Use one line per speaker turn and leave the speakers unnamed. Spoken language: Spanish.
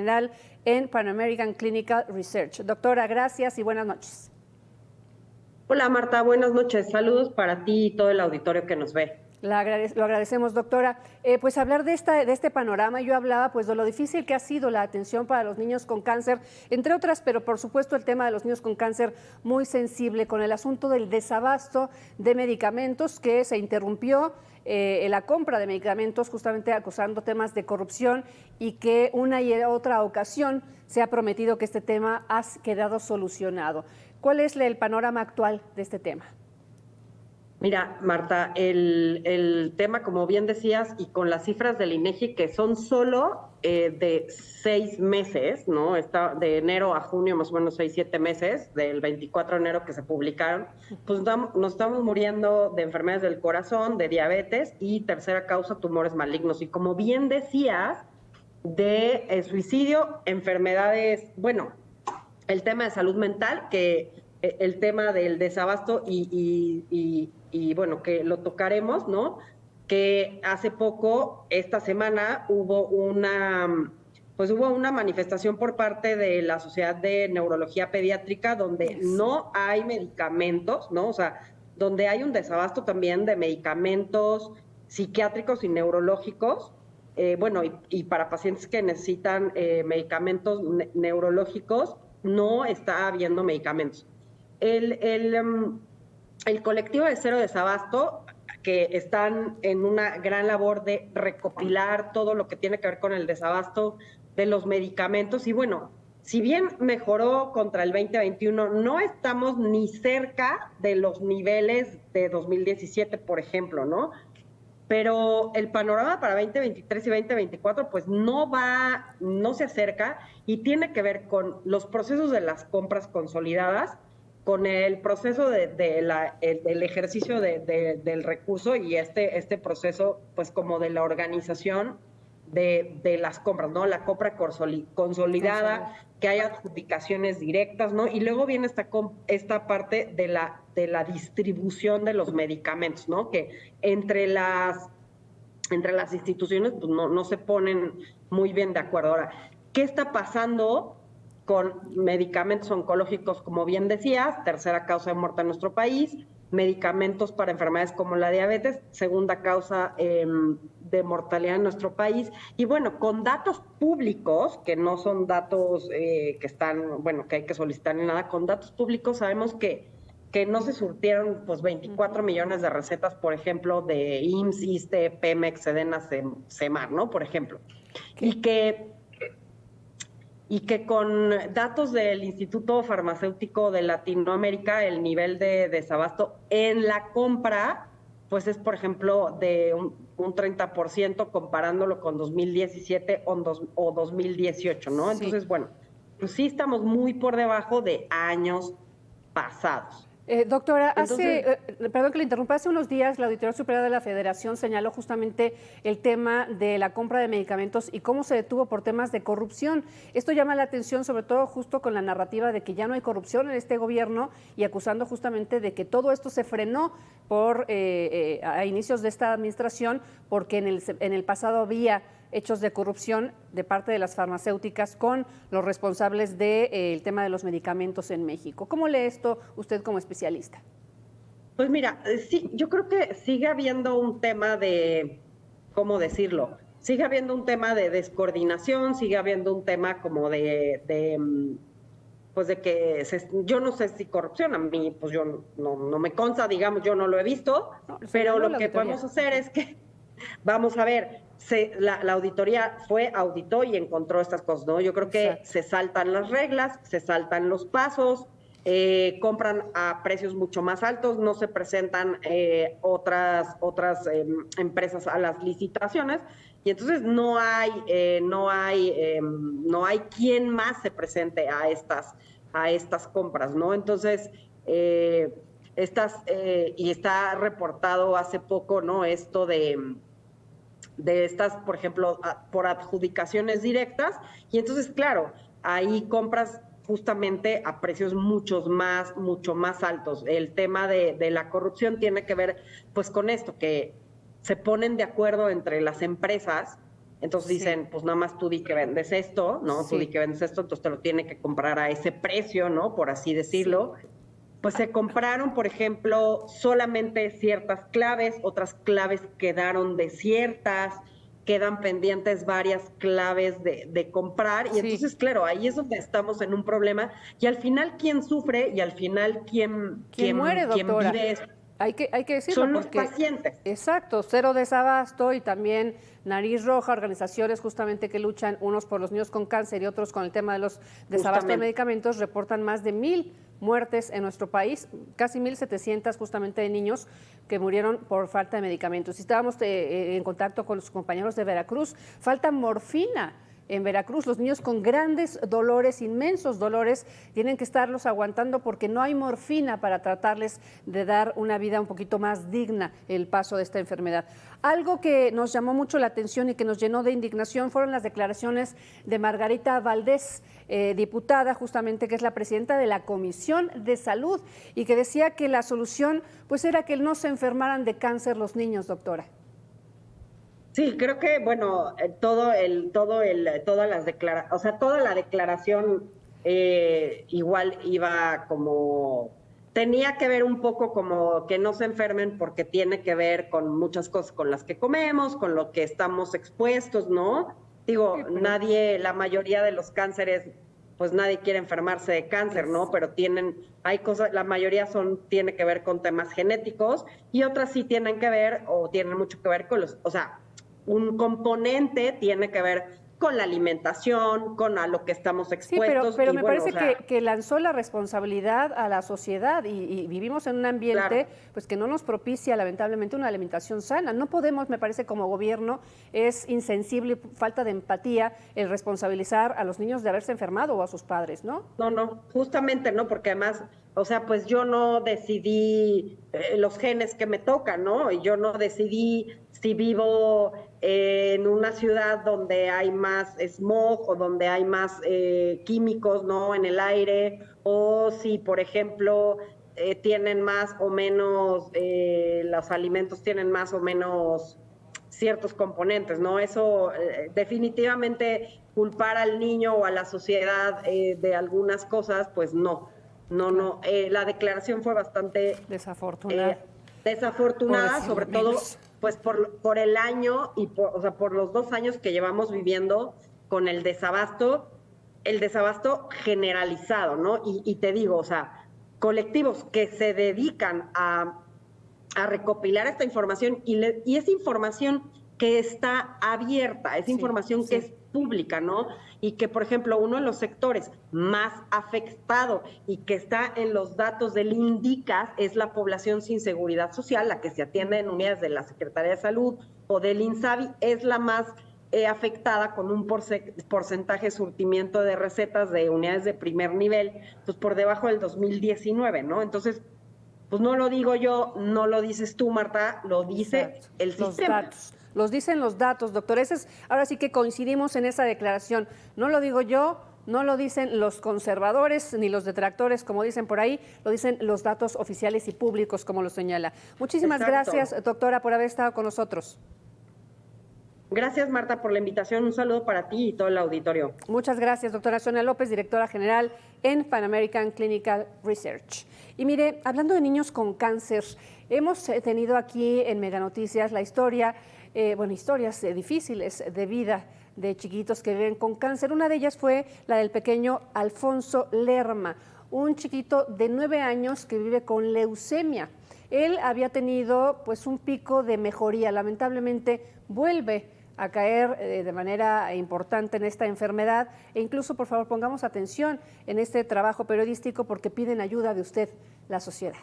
general en Pan American Clinical Research. Doctora, gracias y buenas noches.
Hola Marta, buenas noches. Saludos para ti y todo el auditorio que nos ve.
Lo agradecemos, doctora. Pues hablar de este panorama, yo hablaba pues de lo difícil que ha sido la atención para los niños con cáncer, entre otras, pero por supuesto el tema de los niños con cáncer muy sensible con el asunto del desabasto de medicamentos que se interrumpió la compra de medicamentos justamente acusando temas de corrupción y que una y otra ocasión se ha prometido que este tema ha quedado solucionado. ¿Cuál es el panorama actual de este tema?
Mira, Marta, el tema, como bien decías, y con las cifras del INEGI, que son solo de 6 meses, ¿no? Está de enero a junio, más o menos 6, 7 meses, del 24 de enero que se publicaron, pues nos estamos muriendo de enfermedades del corazón, de diabetes y tercera causa, tumores malignos. Y como bien decías, de suicidio, enfermedades, bueno, el tema de salud mental, que el tema del desabasto y bueno, que lo tocaremos, ¿no? Que hace poco, esta semana, hubo una manifestación por parte de la Sociedad de Neurología Pediátrica donde no hay medicamentos, ¿no? O sea, donde hay un desabasto también de medicamentos psiquiátricos y neurológicos, bueno, y para pacientes que necesitan medicamentos neurológicos, no está habiendo medicamentos. El colectivo de Cero Desabasto, que están en una gran labor de recopilar todo lo que tiene que ver con el desabasto de los medicamentos. Y bueno, si bien mejoró contra el 2021, no estamos ni cerca de los niveles de 2017, por ejemplo, ¿no? Pero el panorama para 2023 y 2024 pues no se acerca y tiene que ver con los procesos de las compras consolidadas, con el proceso del ejercicio del recurso y este proceso pues como de la organización de las compras, ¿no? La compra consolidada, que haya adjudicaciones directas, ¿no? Y luego viene esta parte de la distribución de los medicamentos, ¿no? Que entre las instituciones pues no se ponen muy bien de acuerdo. Ahora, ¿qué está pasando con medicamentos oncológicos, como bien decías, tercera causa de muerte en nuestro país, medicamentos para enfermedades como la diabetes, segunda causa de mortalidad en nuestro país? Y bueno, con datos públicos, que no son datos que están, bueno, que hay que solicitar ni nada, con datos públicos sabemos que no se surtieron pues 24 millones de recetas, por ejemplo, de IMSS, ISSSTE, Pemex, Sedena, Semar, ¿no? Por ejemplo. Y que con datos del Instituto Farmacéutico de Latinoamérica, el nivel de desabasto en la compra, pues es, por ejemplo, de un 30% comparándolo con 2017 o 2018, ¿no? Sí. Entonces, bueno, pues sí estamos muy por debajo de años pasados.
Doctora, perdón que le interrumpa, hace unos días la Auditoría Superior de la Federación señaló justamente el tema de la compra de medicamentos y cómo se detuvo por temas de corrupción. Esto llama la atención, sobre todo justo con la narrativa de que ya no hay corrupción en este gobierno y acusando justamente de que todo esto se frenó a inicios de esta administración porque en el pasado había hechos de corrupción de parte de las farmacéuticas con los responsables del tema de los medicamentos en México. ¿Cómo lee esto usted como especialista?
Pues mira, sí, yo creo que sigue habiendo un tema de, ¿cómo decirlo? Sigue habiendo un tema de descoordinación, sigue habiendo un tema como pues de que yo no sé si corrupción, a mí pues yo no me consta, digamos, yo no lo he visto, pero lo que podemos hacer es que, vamos a ver, la auditoría auditó y encontró estas cosas, ¿no? Yo creo que se saltan las reglas, se saltan los pasos, compran a precios mucho más altos, no se presentan otras empresas a las licitaciones y entonces no hay quien más se presente a estas compras, ¿no? Entonces y está reportado hace poco, ¿no? Esto de estas, por ejemplo, por adjudicaciones directas, y entonces, claro, ahí compras justamente a precios mucho más altos. El tema de la corrupción tiene que ver, pues, con esto, que se ponen de acuerdo entre las empresas Entonces
Sí.
dicen, pues nada más tú di que vendes esto, ¿no? Tú
Sí.
di que vendes esto, entonces te lo tiene que comprar a ese precio, ¿no? Por así decirlo. Pues se compraron, por ejemplo, solamente ciertas claves, otras claves quedaron desiertas, quedan pendientes varias claves de comprar, y
Sí.
entonces, claro, ahí es donde estamos en un problema, y al final, ¿quién sufre? Y al final,
¿Quién muere,
¿quién
doctora?
vive esto?
Hay que decirlo
Son los
porque,
pacientes.
exacto, Cero Desabasto y también Nariz Roja, organizaciones justamente que luchan unos por los niños con cáncer y otros con el tema de los desabasto de
Justamente.
medicamentos, reportan más de 1,000 muertes en nuestro país, casi 1,700 justamente de niños que murieron por falta de medicamentos. Y estábamos en contacto con los compañeros de Veracruz, falta morfina. En Veracruz, los niños con grandes dolores, inmensos dolores, tienen que estarlos aguantando porque no hay morfina para tratarles de dar una vida un poquito más digna el paso de esta enfermedad. Algo que nos llamó mucho la atención y que nos llenó de indignación fueron las declaraciones de Margarita Valdés, diputada justamente, que es la presidenta de la Comisión de Salud, y que decía que la solución pues era que no se enfermaran de cáncer los niños, doctora.
Sí, creo que, bueno, todas las declaraciones, o sea, toda la declaración igual iba como, tenía que ver un poco como que no se enfermen porque tiene que ver con muchas cosas con las que comemos, con lo que estamos expuestos, ¿no? Digo,
Sí, pero
la mayoría de los cánceres, pues nadie quiere enfermarse de cáncer, ¿no?
es,
Pero hay cosas, la mayoría tiene que ver con temas genéticos y otras sí tienen que ver o tienen mucho que ver con o sea, un componente tiene que ver con la alimentación, con a lo que estamos
sí,
expuestos
pero
y
me
bueno, o
parece
sea,
que lanzó la responsabilidad a la sociedad y vivimos en un
claro.
ambiente pues que no nos propicia lamentablemente una alimentación sana. No podemos, me parece, como gobierno, es insensible y falta de empatía el responsabilizar a los niños de haberse enfermado o a sus padres, ¿no?
No, justamente no, porque además, o sea, pues yo no decidí los genes que me tocan, ¿no? Y yo no decidí si vivo en una ciudad donde hay más smog o donde hay más químicos, ¿no? En el aire, o si, por ejemplo, tienen más o menos, los alimentos tienen más o menos ciertos componentes, ¿no? Eso definitivamente culpar al niño o a la sociedad de algunas cosas, pues
Claro,
no. La declaración fue bastante
desafortunado,
eh,
por
desafortunada,
decirlo
sobre todo
menos.
pues por el año y o sea, por los 2 años que llevamos viviendo con el desabasto generalizado, ¿no? Y te digo, o sea, colectivos que se dedican a recopilar esta información y es información que está abierta, es
Sí,
información que
sí.
es pública, ¿no? Y que, por ejemplo, uno de los sectores más afectado y que está en los datos del INDICAS es la población sin seguridad social, la que se atiende en unidades de la Secretaría de Salud o del INSABI, es la más afectada con un porcentaje de surtimiento de recetas de unidades de primer nivel, pues por debajo del 2019, ¿no? Entonces, pues no lo digo yo, no lo dices tú, Marta, lo dice
Exacto,
el
los
sistema.
datos. Los dicen los datos, doctor. Ahora sí que coincidimos en esa declaración. No lo digo yo, no lo dicen los conservadores ni los detractores, como dicen por ahí, lo dicen los datos oficiales y públicos, como lo señala. Muchísimas gracias,
Exacto.
doctora, por haber estado con nosotros.
Gracias, Marta, por la invitación. Un saludo para ti y todo el auditorio.
Muchas gracias, doctora Sonia López, directora general en Pan American Clinical Research. Y mire, hablando de niños con cáncer, hemos tenido aquí en Mega Noticias la historia, historias difíciles de vida de chiquitos que viven con cáncer. Una de ellas fue la del pequeño Alfonso Lerma, un chiquito de 9 años que vive con leucemia. Él había tenido pues un pico de mejoría, lamentablemente vuelve a caer de manera importante en esta enfermedad e incluso, por favor, pongamos atención en este trabajo periodístico porque piden ayuda de usted, la sociedad.